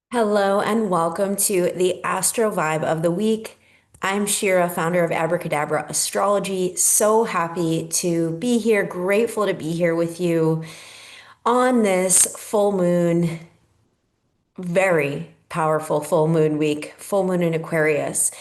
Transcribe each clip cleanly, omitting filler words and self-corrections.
Hello and welcome to the Astro Vibe of the Week. I'm Shira, founder of Abracadabra Astrology. So happy to be here, grateful to be here with you on this full moon, very powerful full moon week, full moon in Aquarius.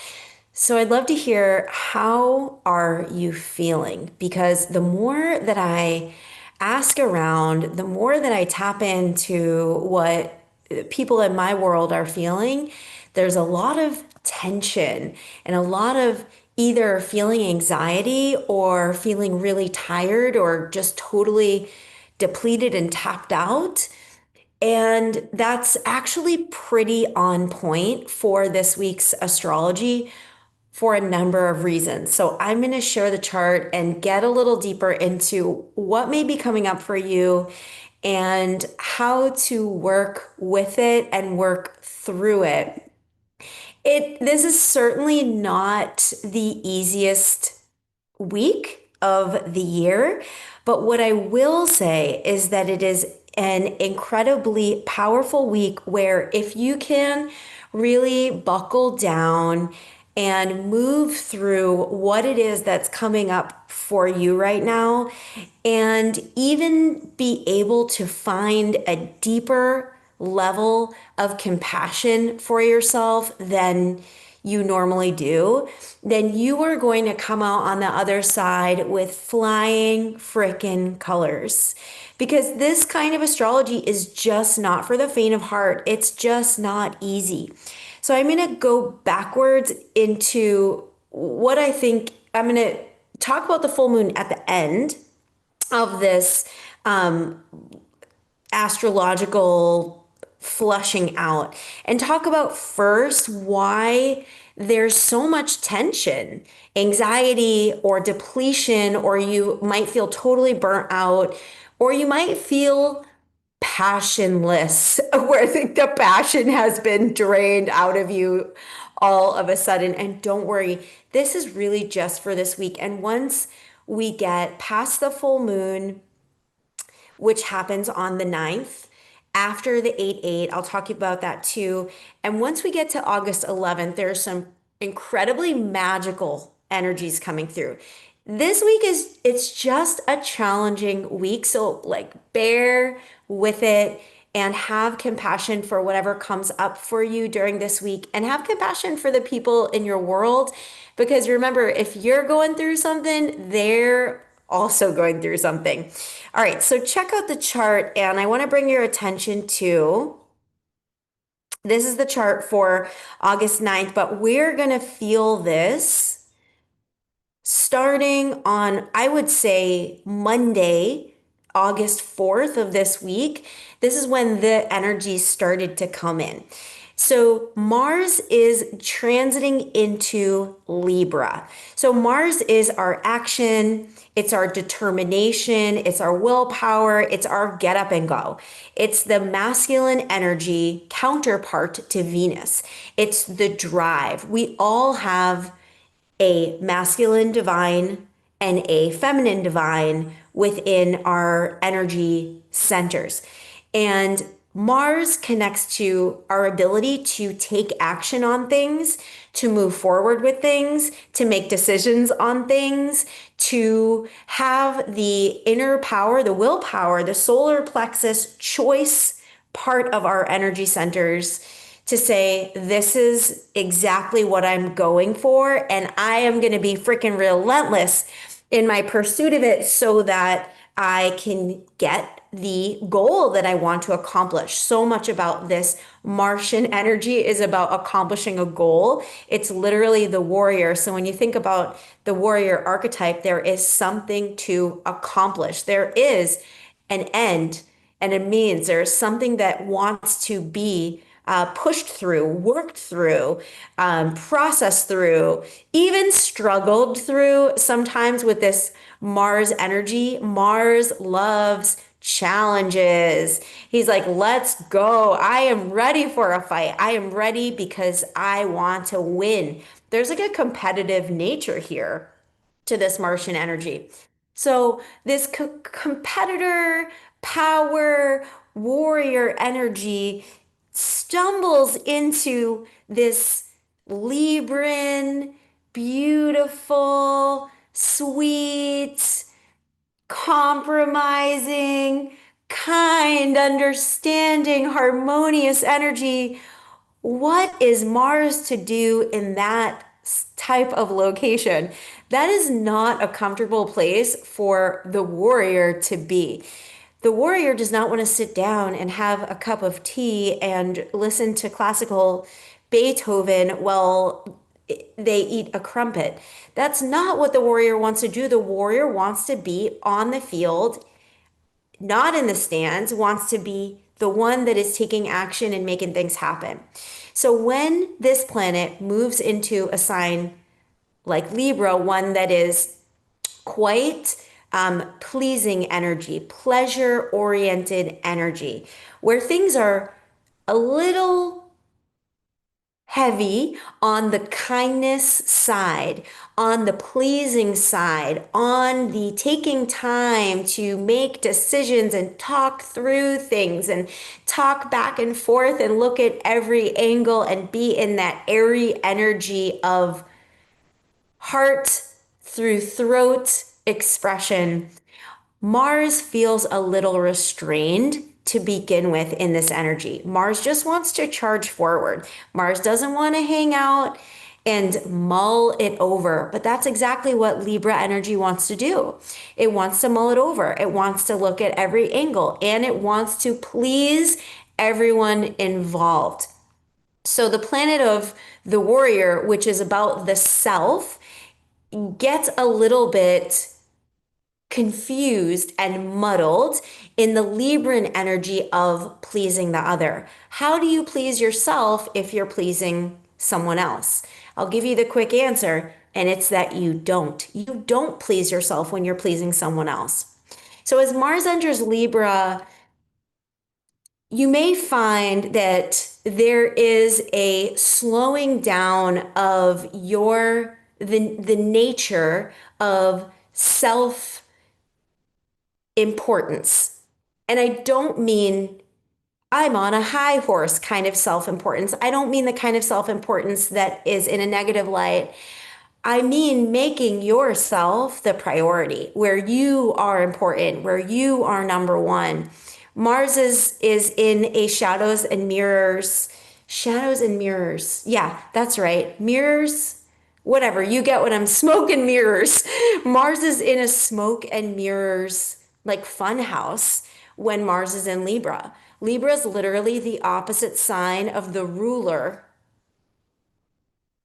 So I'd love to hear, how are you feeling? Because the more that I ask around, the more that I tap into what people in my world are feeling, there's a lot of tension and a lot of either feeling anxiety or feeling really tired or just totally depleted and tapped out. And that's actually pretty on point for this week's astrology for a number of reasons. So I'm going to share the chart and get a little deeper into what may be coming up for you and how to work with it and work through it. This is certainly not the easiest week of the year, but what I will say is that it is an incredibly powerful week where if you can really buckle down and move through what it is that's coming up for you right now, and even be able to find a deeper level of compassion for yourself than you normally do, then you are going to come out on the other side with flying frickin' colors. Because this kind of astrology is just not for the faint of heart. It's just not easy. So I'm going to go backwards into what I think. I'm going to talk about the full moon at the end of this um, astrological flushing out and talk about first why there's so much tension, anxiety, or depletion, or you might feel totally burnt out, or you might feel passionless, where the passion has been drained out of you all of a sudden. And don't worry, this is really just for this week. And once we get past the full moon, which happens on the 9th, after the 8-8, I'll talk about that too. And once we get to August 11th, there's some incredibly magical energies coming through. This week it's just a challenging week, so like bear with it and have compassion for whatever comes up for you during this week, and have compassion for the people in your world, because remember, if you're going through something, they're also going through something. All right, so check out the chart, and I want to bring your attention to, this is the chart for August 9th, but we're going to feel this starting on, I would say, Monday, August 4th of this week. This is when the energy started to come in. So Mars is transiting into Libra. So Mars is our action, it's our determination, it's our willpower, it's our get up and go. It's the masculine energy counterpart to Venus. It's the drive. We all have a masculine divine and a feminine divine within our energy centers. And Mars connects to our ability to take action on things, to move forward with things, to make decisions on things, to have the inner power, the willpower, the solar plexus choice part of our energy centers to say, this is exactly what I'm going for, and I am going to be freaking relentless in my pursuit of it so that I can get the goal that I want to accomplish. So much about this Martian energy is about accomplishing a goal. It's literally the warrior. So when you think about the warrior archetype, there is something to accomplish. There is an end and a means. There's something that wants to be pushed through, worked through, processed through, even struggled through sometimes with this Mars energy. Mars loves challenges. He's like, let's go. I am ready for a fight. I am ready because I want to win. There's like a competitive nature here to this Martian energy. So this competitor, power, warrior energy stumbles into this Libran, beautiful, sweet, compromising, kind, understanding, harmonious energy. What is Mars to do in that type of location? That is not a comfortable place for the warrior to be. The warrior does not want to sit down and have a cup of tea and listen to classical Beethoven while they eat a crumpet. That's not what the warrior wants to do. The warrior wants to be on the field, not in the stands, wants to be the one that is taking action and making things happen. So when this planet moves into a sign like Libra, one that is quite pleasing energy, pleasure oriented energy, where things are a little heavy on the kindness side, on the pleasing side, on the taking time to make decisions and talk through things and talk back and forth and look at every angle and be in that airy energy of heart through throat expression. Mars feels a little restrained to begin with in this energy. Mars just wants to charge forward. Mars doesn't want to hang out and mull it over. But that's exactly what Libra energy wants to do. It wants to mull it over. It wants to look at every angle and it wants to please everyone involved. So the planet of the warrior, which is about the self, gets a little bit confused and muddled in the Libran energy of pleasing the other. How do you please yourself if you're pleasing someone else? I'll give you the quick answer, and it's that you don't. You don't please yourself when you're pleasing someone else. So as Mars enters Libra, you may find that there is a slowing down of the nature of self importance. And I don't mean I'm on a high horse kind of self importance. I don't mean the kind of self importance that is in a negative light. I mean making yourself the priority, where you are important, where you are number one. Mars is in a shadows and mirrors. Yeah, that's right. Mirrors, whatever. You get what I'm smoke and mirrors. Mars is in a smoke and mirrors like fun house when Mars is in Libra. Libra is literally the opposite sign of the ruler,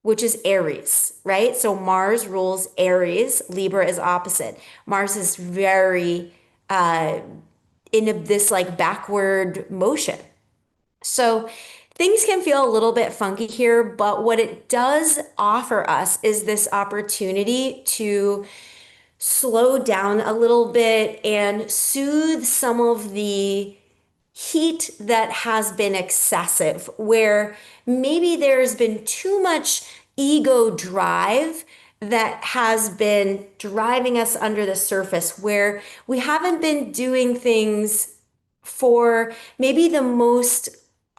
which is Aries, right? So Mars rules Aries, Libra is opposite. Mars is very in this like backward motion. So things can feel a little bit funky here, but what it does offer us is this opportunity to slow down a little bit and soothe some of the heat that has been excessive, where maybe there's been too much ego drive that has been driving us under the surface, where we haven't been doing things for maybe the most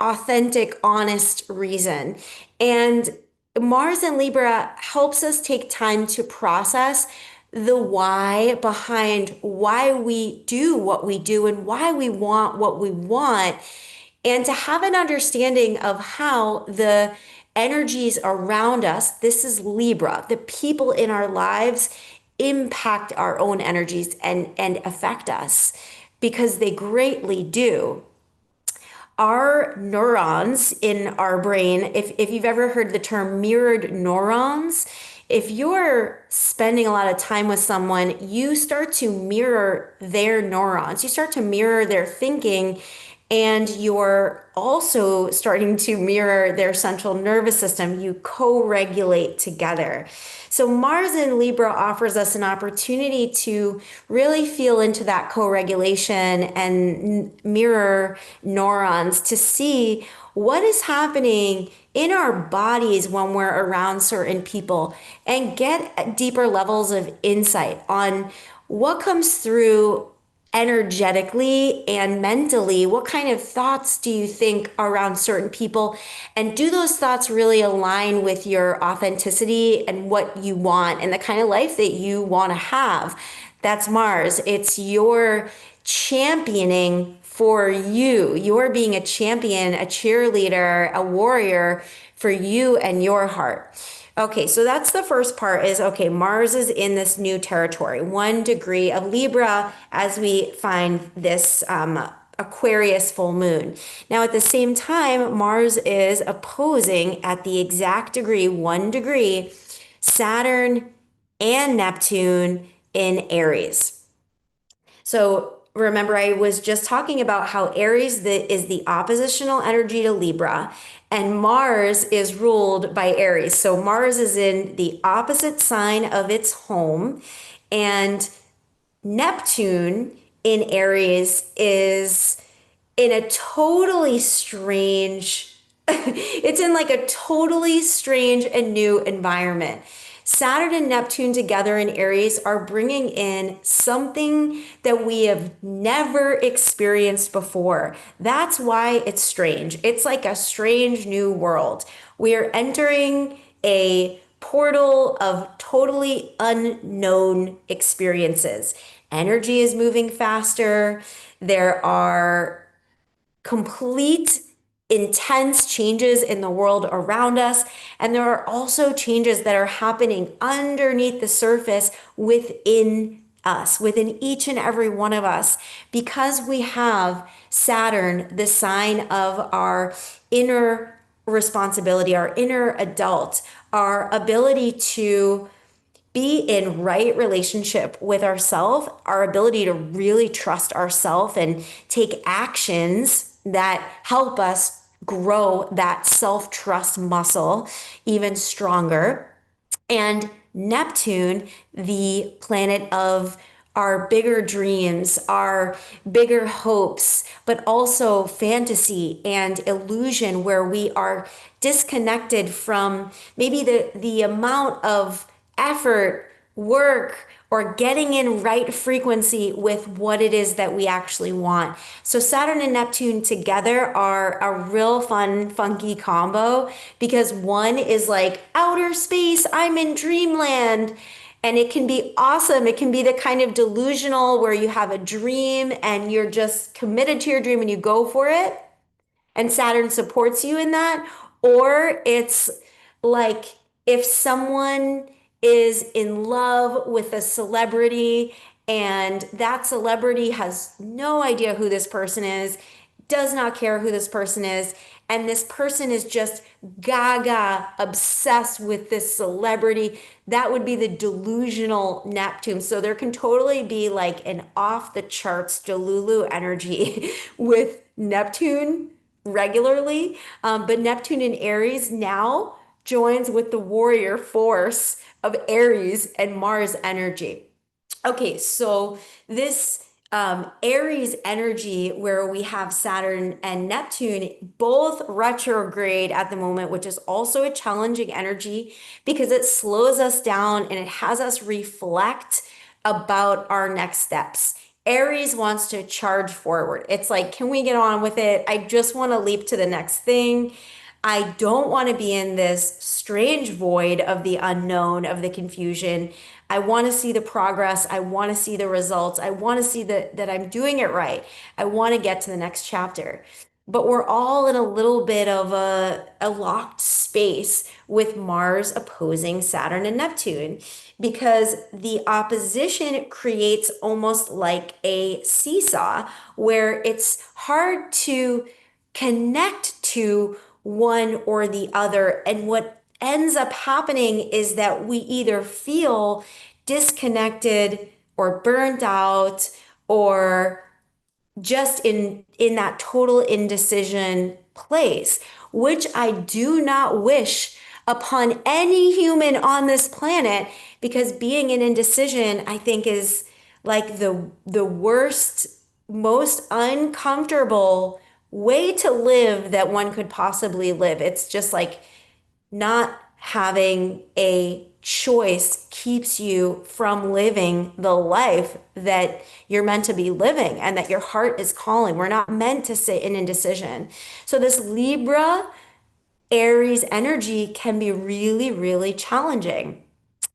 authentic, honest reason. And Mars and Libra helps us take time to process the why behind why we do what we do and why we want what we want, and to have an understanding of how the energies around us, this is Libra, the people in our lives impact our own energies and affect us because they greatly do. Our neurons in our brain, if you've ever heard the term mirrored neurons, if you're spending a lot of time with someone, you start to mirror their neurons. You start to mirror their thinking, and you're also starting to mirror their central nervous system. You co-regulate together. So Mars in Libra offers us an opportunity to really feel into that co-regulation and mirror neurons to see what is happening in our bodies when we're around certain people and get deeper levels of insight on what comes through energetically and mentally? What kind of thoughts do you think around certain people? And do those thoughts really align with your authenticity and what you want and the kind of life that you want to have? That's Mars. It's your championing for you. You're being a champion, a cheerleader, a warrior for you and your heart. Okay, so that's the first part is okay, Mars is in this new territory, 1 degree of Libra as we find this Aquarius full moon. Now, at the same time, Mars is opposing at the exact degree, 1 degree, Saturn and Neptune in Aries. So remember, I was just talking about how Aries is the oppositional energy to Libra, and Mars is ruled by Aries. So Mars is in the opposite sign of its home, and Neptune in Aries is in a totally strange, it's in like a totally strange and new environment. Saturn and Neptune together in Aries are bringing in something that we have never experienced before. That's why it's strange. It's like a strange new world. We are entering a portal of totally unknown experiences. Energy is moving faster. There are complete intense changes in the world around us. And there are also changes that are happening underneath the surface within us, within each and every one of us, because we have Saturn, the sign of our inner responsibility, our inner adult, our ability to be in right relationship with ourselves, our ability to really trust ourselves and take actions that help us grow that self-trust muscle even stronger. And Neptune, the planet of our bigger dreams, our bigger hopes, but also fantasy and illusion, where we are disconnected from maybe the amount of effort, work, or getting in right frequency with what it is that we actually want. So Saturn and Neptune together are a real fun, funky combo because one is like outer space, I'm in dreamland. And it can be awesome. It can be the kind of delusional where you have a dream and you're just committed to your dream and you go for it and Saturn supports you in that. Or it's like if someone is in love with a celebrity and that celebrity has no idea who this person is, does not care who this person is, and this person is just gaga obsessed with this celebrity, that would be the delusional Neptune. So there can totally be like an off the charts Delulu energy with Neptune regularly. But Neptune in Aries now joins with the warrior force of Aries and Mars energy. Okay, so this Aries energy, where we have Saturn and Neptune both retrograde at the moment, which is also a challenging energy because it slows us down and it has us reflect about our next steps. Aries wants to charge forward. It's like, can we get on with it? I just want to leap to the next thing. I don't want to be in this strange void of the unknown, of the confusion. I want to see the progress. I want to see the results. I want to see that I'm doing it right. I want to get to the next chapter. But we're all in a little bit of a locked space with Mars opposing Saturn and Neptune because the opposition creates almost like a seesaw where it's hard to connect to one or the other. And what ends up happening is that we either feel disconnected or burnt out or just in that total indecision place, which I do not wish upon any human on this planet, because being in indecision, I think, is like the worst, most uncomfortable way to live that one could possibly live. It's just like not having a choice keeps you from living the life that you're meant to be living and that your heart is calling. We're not meant to sit in indecision. So this Libra Aries energy can be really, really challenging.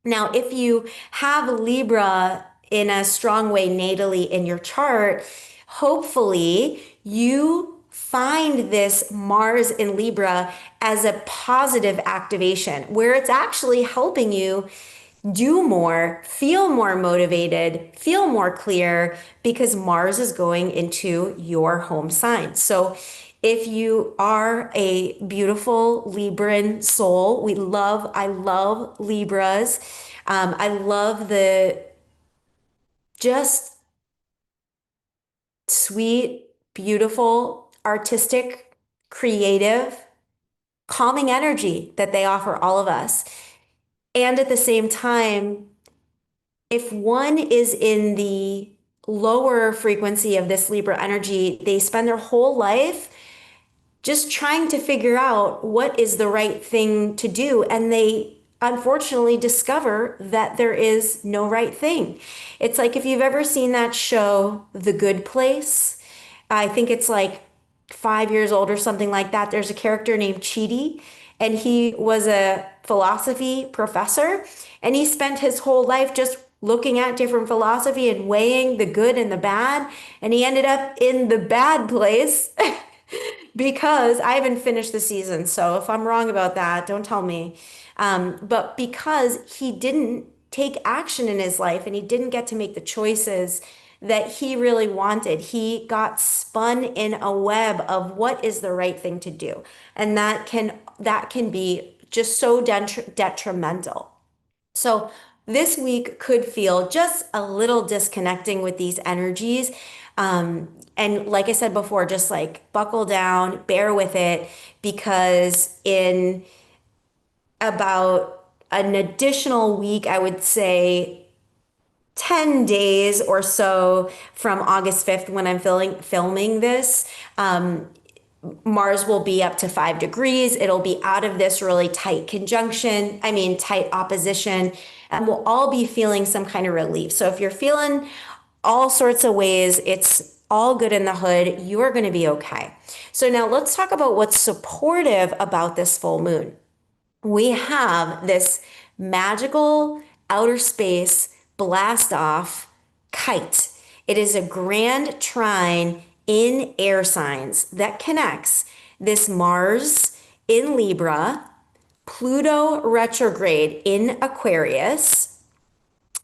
Now, if you have Libra in a strong way natally in your chart, hopefully you find this Mars in Libra as a positive activation where it's actually helping you do more, feel more motivated, feel more clear because Mars is going into your home sign. So if you are a beautiful Libran soul, I love Libras. I love the just sweet, beautiful, artistic, creative, calming energy that they offer all of us. And at the same time, if one is in the lower frequency of this Libra energy, they spend their whole life just trying to figure out what is the right thing to do. And they unfortunately discover that there is no right thing. It's like if you've ever seen that show, The Good Place, I think it's like 5 years old or something like that. There's a character named Chidi, and he was a philosophy professor, and he spent his whole life just looking at different philosophy and weighing the good and the bad, and he ended up in the bad place because I haven't finished the season. So if I'm wrong about that, don't tell me. But because he didn't take action in his life and he didn't get to make the choices that he really wanted, he got spun in a web of what is the right thing to do. And that can be just so detrimental. So this week could feel just a little disconnecting with these energies. And like I said before, just like buckle down, bear with it, because in about an additional week, I would say 10 days or so from August 5th, when I'm filming this, Mars will be up to 5 degrees. It'll be out of this really tight conjunction, tight opposition, and we'll all be feeling some kind of relief. So if you're feeling all sorts of ways, it's all good in the hood. You're going to be okay. So now let's talk about what's supportive about this full moon. We have this magical outer space blast off Kite. It is a grand trine in air signs that connects this Mars in Libra, Pluto retrograde in Aquarius,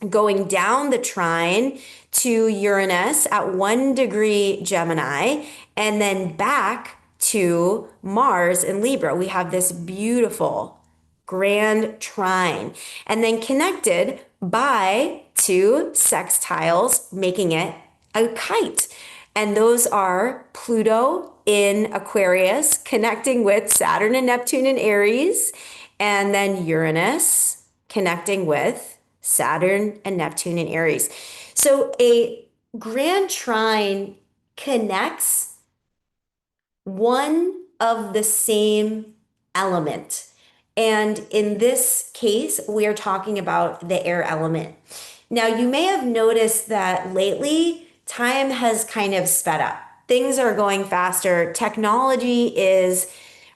going down the trine to Uranus at 1 degree Gemini, and then back to Mars in Libra. We have this beautiful grand trine, and then connected by two sextiles, making it a kite. And those are Pluto in Aquarius connecting with Saturn and Neptune in Aries, and then Uranus connecting with Saturn and Neptune in Aries. So a grand trine connects one of the same element. And in this case, we are talking about the air element. Now, you may have noticed that lately, time has kind of sped up. Things are going faster. Technology is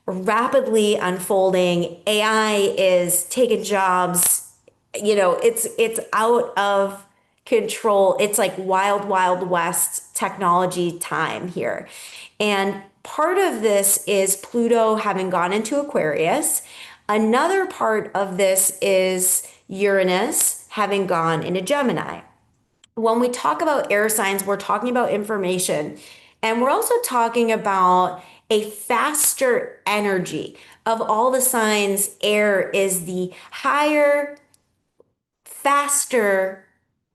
rapidly unfolding. AI is taking jobs. It's out of control. It's like wild, wild west technology time here. And part of this is Pluto having gone into Aquarius. Another part of this is Uranus having gone into Gemini. When we talk about air signs, we're talking about information, and we're also talking about a faster energy. Of all the signs, air is the higher, faster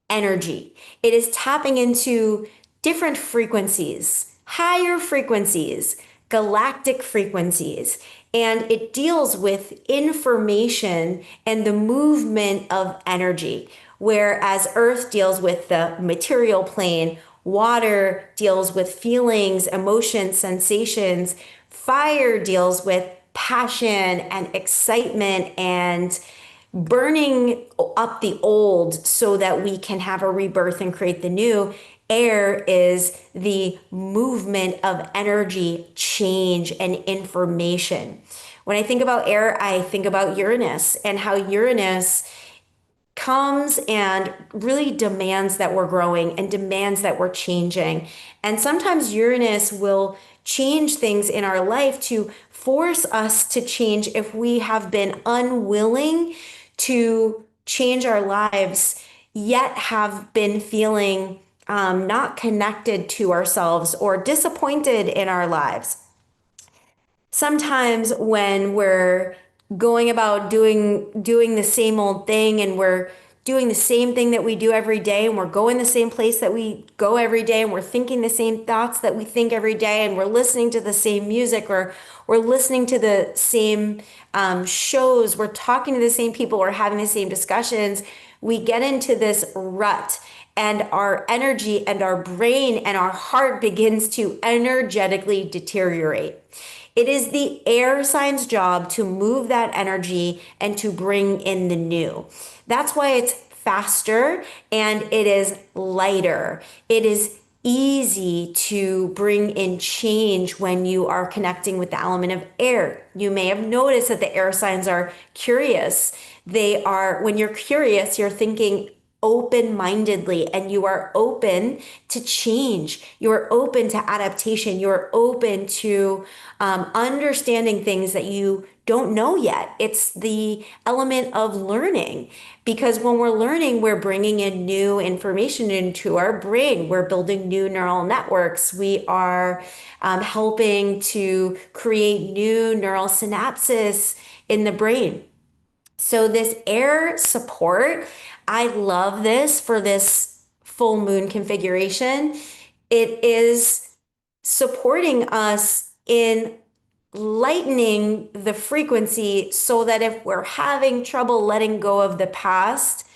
energy. It is tapping into different frequencies, higher frequencies, galactic frequencies, and it deals with information and the movement of energy. Whereas Earth deals with the material plane, water deals with feelings, emotions, sensations, fire deals with passion and excitement and burning up the old so that we can have a rebirth and create the new. Air is the movement of energy, change, and information. When I think about air, I think about Uranus and how Uranus comes and really demands that we're growing and demands that we're changing. And sometimes Uranus will change things in our life to force us to change if we have been unwilling to change our lives, yet have been feeling not connected to ourselves or disappointed in our lives. Sometimes when we're going about doing the same old thing, and we're doing the same thing that we do every day, and we're going the same place that we go every day, and we're thinking the same thoughts that we think every day, and we're listening to the same music, or we're listening to the same shows, we're talking to the same people, we're having the same discussions, we get into this rut, and our energy and our brain and our heart begins to energetically deteriorate. It is the air sign's job to move that energy and to bring in the new. That's why it's faster and it is lighter. It is easy to bring in change when you are connecting with the element of air. You may have noticed that the air signs are curious. They are, when you're curious, you're thinking open-mindedly, and you are open to change. You are open to adaptation. You are open to understanding things that you don't know yet. It's the element of learning, because when we're learning, we're bringing in new information into our brain. We're building new neural networks. We are helping to create new neural synapses in the brain. So this air support, I love this for this full moon configuration. It is supporting us in lightening the frequency so that if we're having trouble letting go of the past,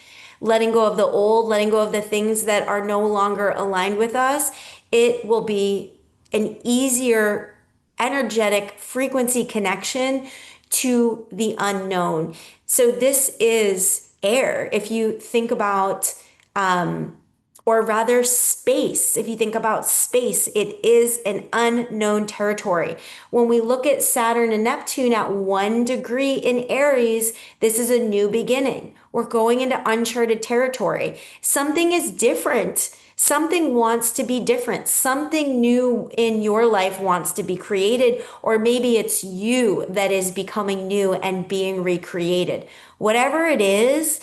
letting go of the old, letting go of the things that are no longer aligned with us, it will be an easier energetic frequency connection to the unknown. So this is air. If you think about, or rather space, if you think about space, it is an unknown territory. When we look at Saturn and Neptune at 1 degree in Aries, this is a new beginning. We're going into uncharted territory. Something is different. Something wants to be different. Something new in your life wants to be created, or maybe it's you that is becoming new and being recreated. Whatever it is,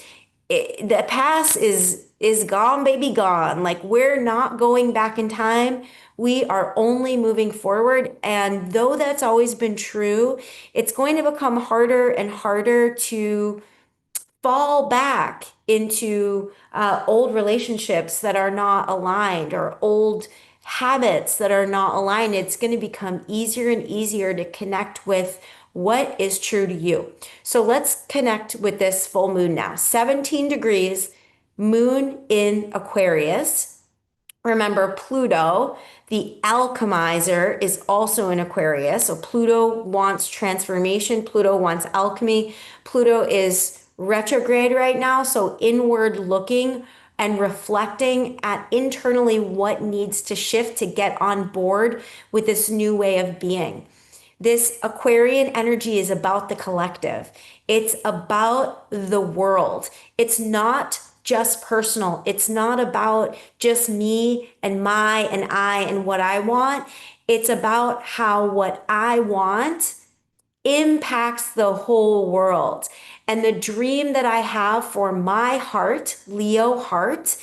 the past is gone, baby, gone. Like, we're not going back in time. We are only moving forward. And though that's always been true, it's going to become harder and harder to fall back into old relationships that are not aligned, or old habits that are not aligned. It's going to become easier and easier to connect with what is true to you. So let's connect with this full moon now. 17 degrees, moon in Aquarius. Remember, Pluto, the alchemizer, is also in Aquarius. So Pluto wants transformation. Pluto wants alchemy. Pluto is retrograde right now. So inward looking and reflecting at internally what needs to shift to get on board with this new way of being. This Aquarian energy is about the collective. It's about the world. It's not just personal. It's not about just me and my and I and what I want. It's about how what I want impacts the whole world. And the dream that I have for my heart, Leo heart,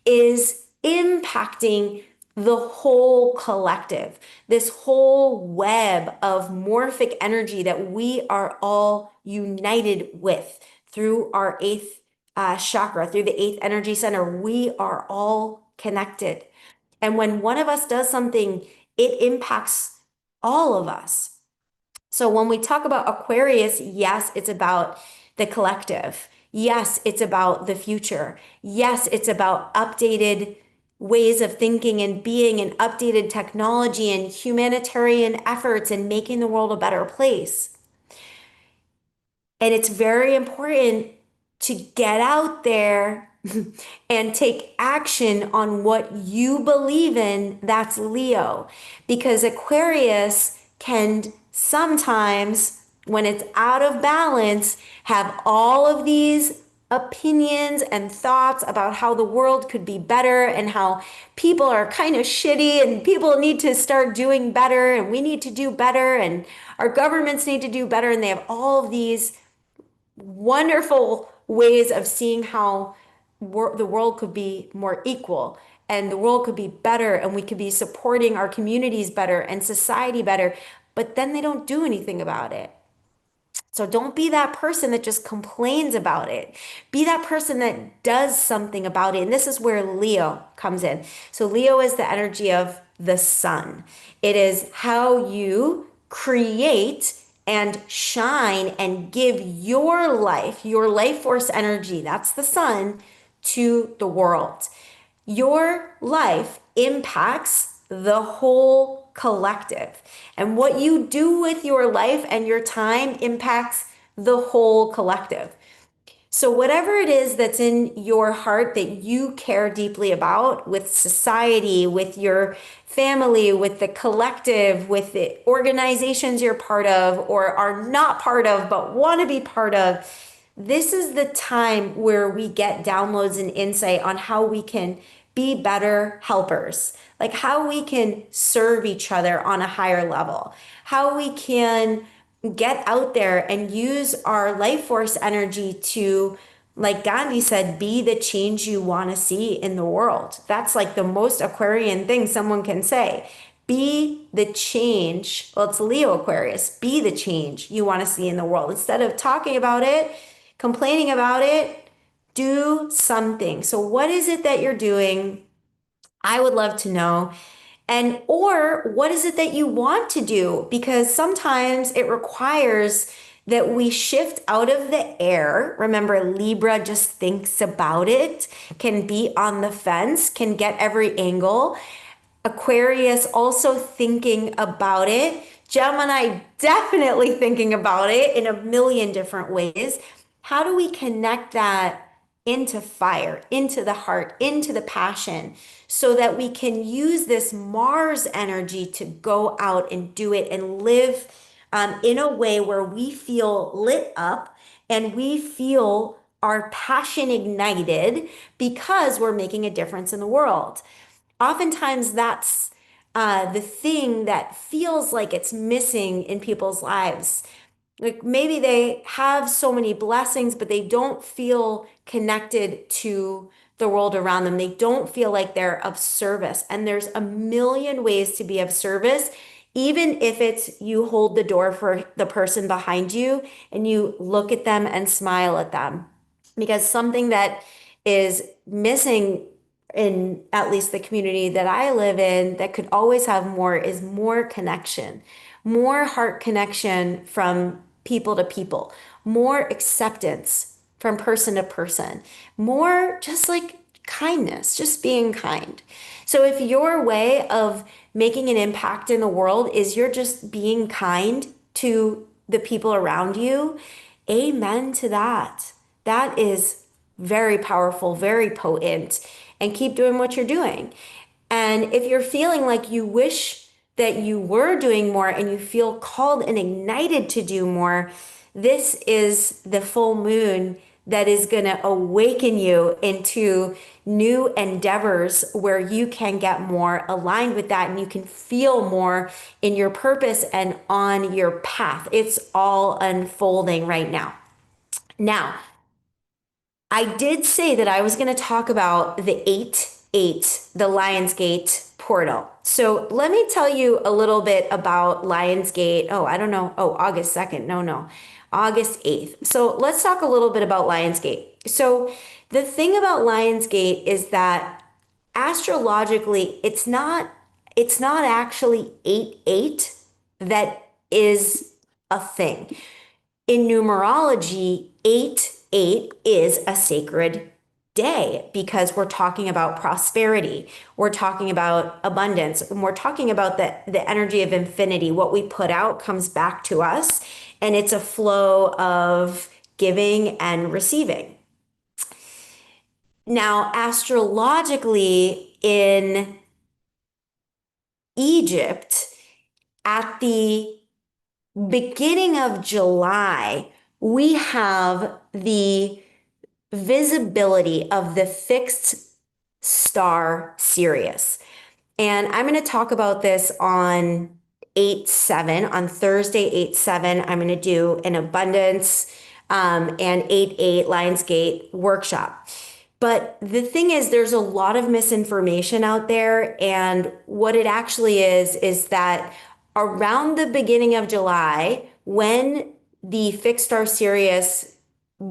is impacting the whole collective, this whole web of morphic energy that we are all united with through our eighth chakra, through the eighth energy center. We are all connected. And when one of us does something, it impacts all of us. So when we talk about Aquarius, yes, it's about the collective. Yes, it's about the future. Yes, it's about updated ways of thinking and being, and updated technology and humanitarian efforts, and making the world a better place. And it's very important to get out there and take action on what you believe in, that's Leo. Because Aquarius can sometimes, when it's out of balance, have all of these opinions and thoughts about how the world could be better and how people are kind of shitty and people need to start doing better and we need to do better and our governments need to do better. And they have all of these wonderful ways of seeing how the world could be more equal and the world could be better and we could be supporting our communities better and society better, but then they don't do anything about it. So don't be that person that just complains about it. Be that person that does something about it. And this is where Leo comes in. So Leo is the energy of the sun. It is how you create and shine and give your life force energy, that's the sun, to the world. Your life impacts the whole collective. And what you do with your life and your time impacts the whole collective. So, whatever it is that's in your heart that you care deeply about with society, with your family, with the collective, with the organizations you're part of or are not part of but want to be part of, this is the time where we get downloads and insight on how we can be better helpers, like how we can serve each other on a higher level, how we can get out there and use our life force energy to, like Gandhi said, be the change you want to see in the world. That's like the most Aquarian thing someone can say. Be the change. Well, it's Leo Aquarius. Be the change you want to see in the world. Instead of talking about it, complaining about it, do something. So, what is it that you're doing? I would love to know. And or what is it that you want to do? Because sometimes it requires that we shift out of the air. Remember, Libra just thinks about it, can be on the fence, can get every angle. Aquarius also thinking about it. Gemini definitely thinking about it in a million different ways. How do we connect that into fire, into the heart, into the passion, so that we can use this Mars energy to go out and do it and live in a way where we feel lit up and we feel our passion ignited because we're making a difference in the world. Oftentimes, that's the thing that feels like it's missing in people's lives. Like maybe they have so many blessings, but they don't feel connected to the world around them. They don't feel like they're of service. And there's a million ways to be of service, even if it's you hold the door for the person behind you and you look at them and smile at them. Because something that is missing in at least the community that I live in that could always have more is more connection, more heart connection from people to people, more acceptance from person to person, more just like kindness, just being kind. So if your way of making an impact in the world is you're just being kind to the people around you, amen to that. That is very powerful, very potent, and keep doing what you're doing. And if you're feeling like you wish that you were doing more and you feel called and ignited to do more, this is the full moon that is going to awaken you into new endeavors where you can get more aligned with that and you can feel more in your purpose and on your path. It's all unfolding right now. Now, I did say that I was going to talk about the 8-8, the Lionsgate portal. So let me tell you a little bit about Lionsgate. Oh, I don't know. Oh, August 2nd. No. August 8th. So let's talk a little bit about Lionsgate. So the thing about Lionsgate is that astrologically, it's not actually 8-8 that is a thing. In numerology, 8-8 is a sacred day because we're talking about prosperity. We're talking about abundance. And we're talking about the energy of infinity. What we put out comes back to us, and it's a flow of giving and receiving. Now, astrologically, in Egypt, at the beginning of July, we have the visibility of the fixed star Sirius. And I'm going to talk about this on 8/7, on Thursday, 8/7. I'm going to do an abundance and 8/8 Lionsgate workshop. But the thing is, there's a lot of misinformation out there. And what it actually is that around the beginning of July, when the fixed star Sirius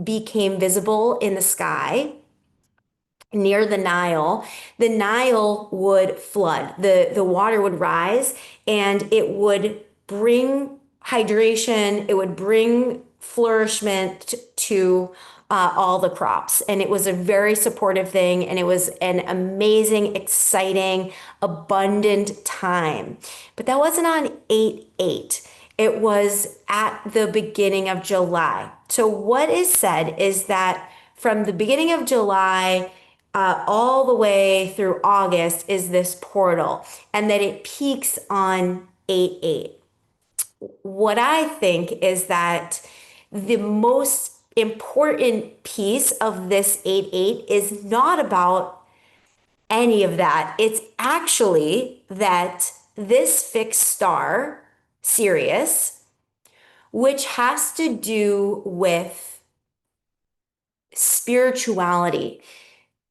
became visible in the sky, near the Nile would flood. The water would rise and it would bring hydration, it would bring flourishment to all the crops. And it was a very supportive thing. And it was an amazing, exciting, abundant time. But that wasn't on 8/8. It was at the beginning of July. So what is said is that from the beginning of July all the way through August is this portal, and that it peaks on 8/8. What I think is that the most important piece of this 8/8 is not about any of that. It's actually that this fixed star, Sirius, which has to do with spirituality.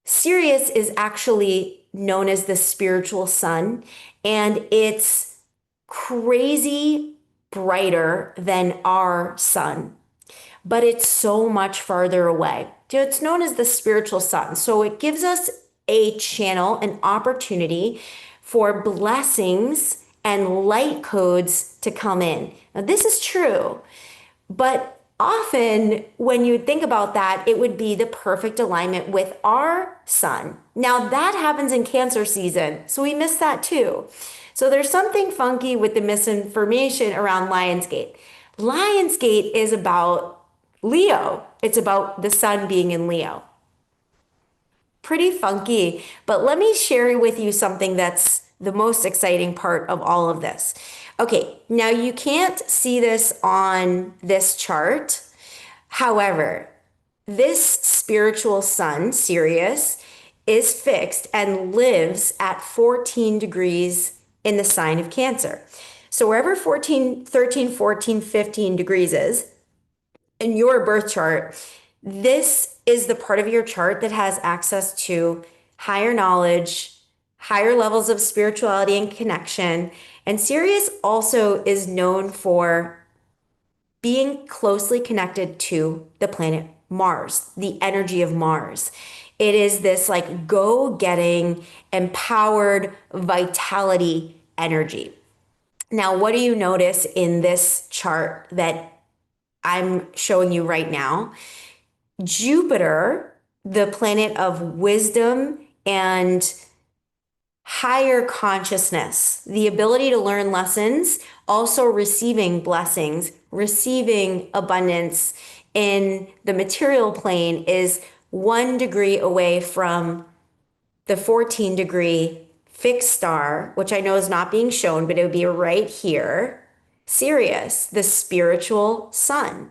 Sirius is actually known as the spiritual sun, and it's crazy brighter than our sun, but it's so much farther away. So it's known as the spiritual sun. So it gives us a channel, an opportunity for blessings and light codes to come in. Now, this is true. But often, when you think about that, it would be the perfect alignment with our sun. Now, that happens in Cancer season, so we miss that too. So, there's something funky with the misinformation around Lionsgate. Lionsgate is about Leo, it's about the sun being in Leo. Pretty funky, but let me share with you something that's the most exciting part of all of this. Okay, now you can't see this on this chart. However, this spiritual sun, Sirius, is fixed and lives at 14 degrees in the sign of Cancer. So wherever 14, 13, 14, 15 degrees is in your birth chart, this is the part of your chart that has access to higher knowledge, higher levels of spirituality and connection. And Sirius also is known for being closely connected to the planet Mars, the energy of Mars. It is this like go-getting, empowered vitality energy. Now, what do you notice in this chart that I'm showing you right now? Jupiter, the planet of wisdom and higher consciousness, the ability to learn lessons, also receiving blessings, receiving abundance in the material plane, is 1 degree away from the 14-degree fixed star, which I know is not being shown, but it would be right here, Sirius, the spiritual sun.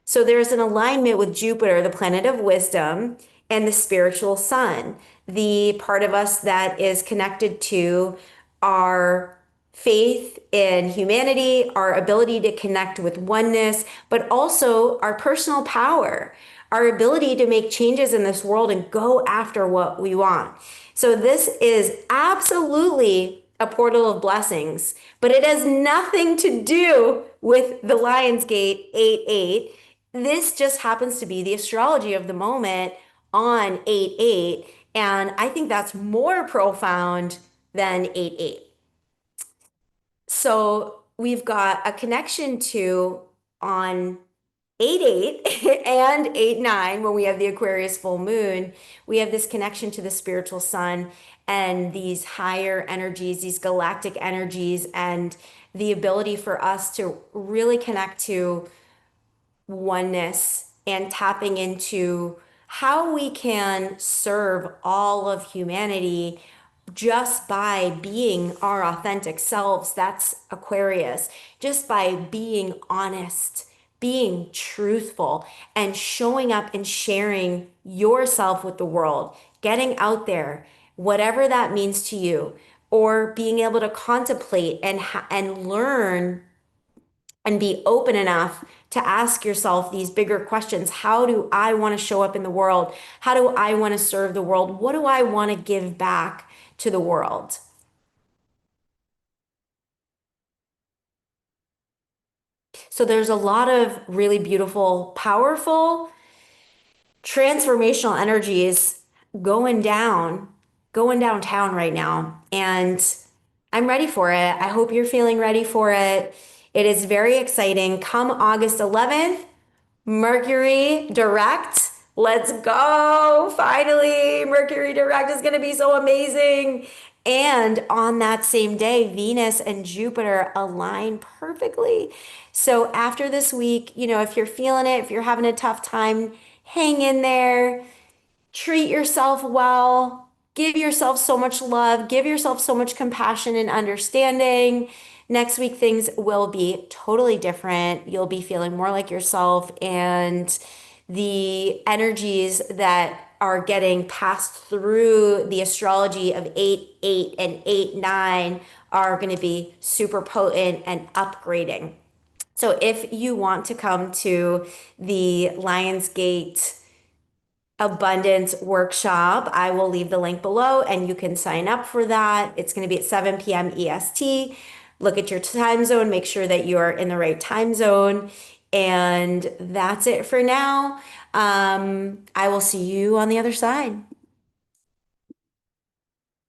So there's an alignment with Jupiter, the planet of wisdom, and the spiritual sun, the part of us that is connected to our faith in humanity, our ability to connect with oneness, but also our personal power, our ability to make changes in this world and go after what we want. So this is absolutely a portal of blessings, but it has nothing to do with the Lionsgate 8/8. This just happens to be the astrology of the moment on 8/8. And I think that's more profound than 8/8. So we've got a connection to on 8/8 and 8/9, when we have the Aquarius full moon, we have this connection to the spiritual sun and these higher energies, these galactic energies, and the ability for us to really connect to oneness and tapping into how we can serve all of humanity just by being our authentic selves. That's Aquarius. Just by being honest, being truthful, and showing up and sharing yourself with the world, getting out there, whatever that means to you, or being able to contemplate and learn and be open enough to ask yourself these bigger questions. How do I want to show up in the world? How do I want to serve the world? What do I want to give back to the world? So there's a lot of really beautiful, powerful, transformational energies going down, going downtown right now. And I'm ready for it. I hope you're feeling ready for it. It is very exciting. Come August 11th, Mercury direct. Let's go. Finally, Mercury direct is going to be so amazing. And on that same day, Venus and Jupiter align perfectly. So after this week, if you're feeling it, if you're having a tough time, hang in there, treat yourself well, give yourself so much love, give yourself so much compassion and understanding. Next week, things will be totally different. You'll be feeling more like yourself, and the energies that are getting passed through the astrology of 8 8 and 8 9 are going to be super potent and upgrading. So if you want to come to the Lionsgate Abundance Workshop, I will leave the link below and you can sign up for that. It's going to be at 7 p.m. EST. Look at your time zone, make sure that you're in the right time zone. And that's it for now. I will see you on the other side.